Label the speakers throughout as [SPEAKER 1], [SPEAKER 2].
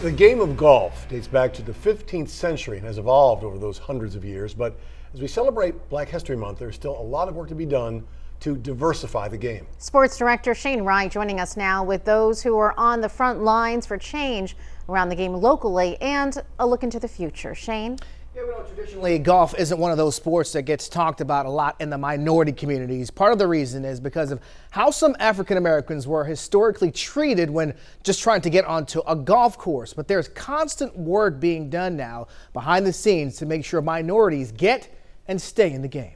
[SPEAKER 1] The game of golf dates back to the 15th century and has evolved over those hundreds of years. But as we celebrate Black History Month, there's still a lot of work to be done to diversify the game.
[SPEAKER 2] Sports director Shane Wright joining us now with those who are on the front lines for change around the game locally and a look into the future. Shane?
[SPEAKER 3] Yeah, we know traditionally golf isn't one of those sports that gets talked about a lot in the minority communities. Part of the reason is because of how some African Americans were historically treated when just trying to get onto a golf course. But there's constant work being done now behind the scenes to make sure minorities get and stay in the game.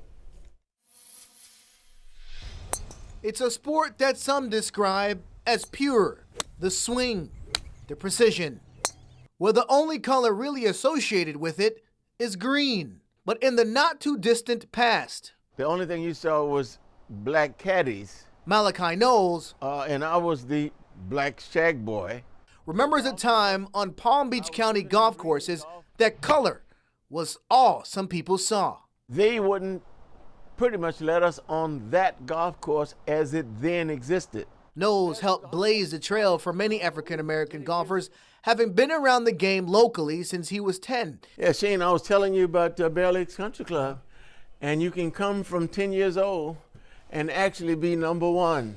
[SPEAKER 3] It's a sport that some describe as pure, the swing, the precision, where the only color really associated with it is green. But in the not too distant past,
[SPEAKER 4] the only thing you saw was black caddies.
[SPEAKER 3] Malachi Knowles,
[SPEAKER 4] and I was the black shag boy,
[SPEAKER 3] remembers a time on Palm Beach County golf courses that color was all some people saw.
[SPEAKER 4] They wouldn't pretty much let us on that golf course as it then existed.
[SPEAKER 3] Knowles helped blaze the trail for many African American golfers, having been around the game locally since he was 10.
[SPEAKER 4] Yeah, Shane, I was telling you about Bear Lakes Country Club, and you can come from 10 years old and actually be number one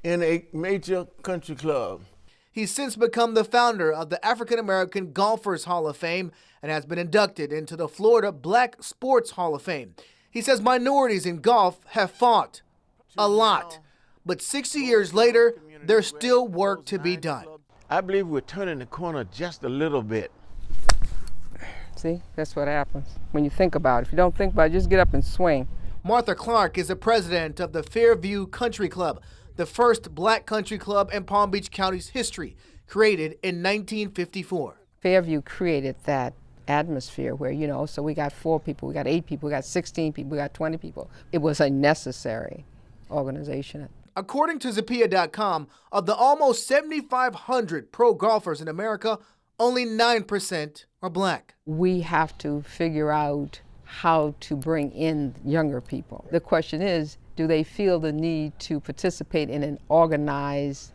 [SPEAKER 4] in a major country club.
[SPEAKER 3] He's since become the founder of the African American Golfers Hall of Fame and has been inducted into the Florida Black Sports Hall of Fame. He says minorities in golf have fought a lot, but 60 years later, there's still work to be done.
[SPEAKER 4] I believe we're turning the corner just a little bit.
[SPEAKER 5] See, that's what happens when you think about it. If you don't think about it, just get up and swing.
[SPEAKER 3] Martha Clark is the president of the Fairview Country Club, the first black country club in Palm Beach County's history, created in 1954.
[SPEAKER 5] Fairview created that atmosphere where, so we got 4 people, we got 8 people, we got 16 people, we got 20 people. It was a necessary organization.
[SPEAKER 3] According to Zapia.com, of the almost 7,500 pro golfers in America, only 9% are black.
[SPEAKER 5] We have to figure out how to bring in younger people. The question is, do they feel the need to participate in an organized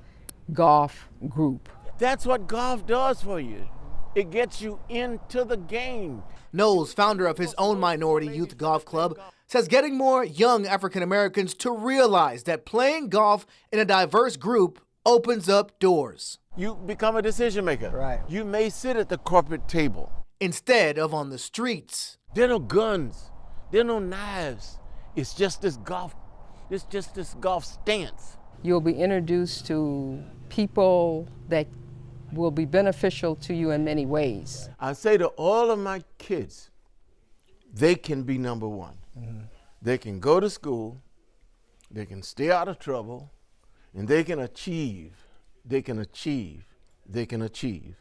[SPEAKER 5] golf group?
[SPEAKER 4] That's what golf does for you. It gets you into the game.
[SPEAKER 3] Knowles, founder of his own minority youth golf club, says getting more young African Americans to realize that playing golf in a diverse group opens up doors.
[SPEAKER 4] You become a decision maker.
[SPEAKER 3] Right.
[SPEAKER 4] You may sit at the corporate table
[SPEAKER 3] instead of on the streets.
[SPEAKER 4] There are no guns. There are no knives. It's just this golf stance.
[SPEAKER 5] You'll be introduced to people that will be beneficial to you in many ways.
[SPEAKER 4] I say to all of my kids, they can be number one. Mm-hmm. They can go to school, they can stay out of trouble, and they can achieve. They can achieve. They can achieve.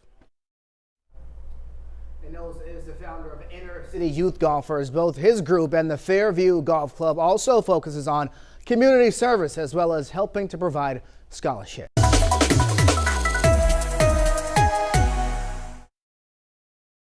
[SPEAKER 3] And Knowles is the founder of Inner City Youth Golfers. Both his group and the Fairview Golf Club also focuses on community service as well as helping to provide scholarships.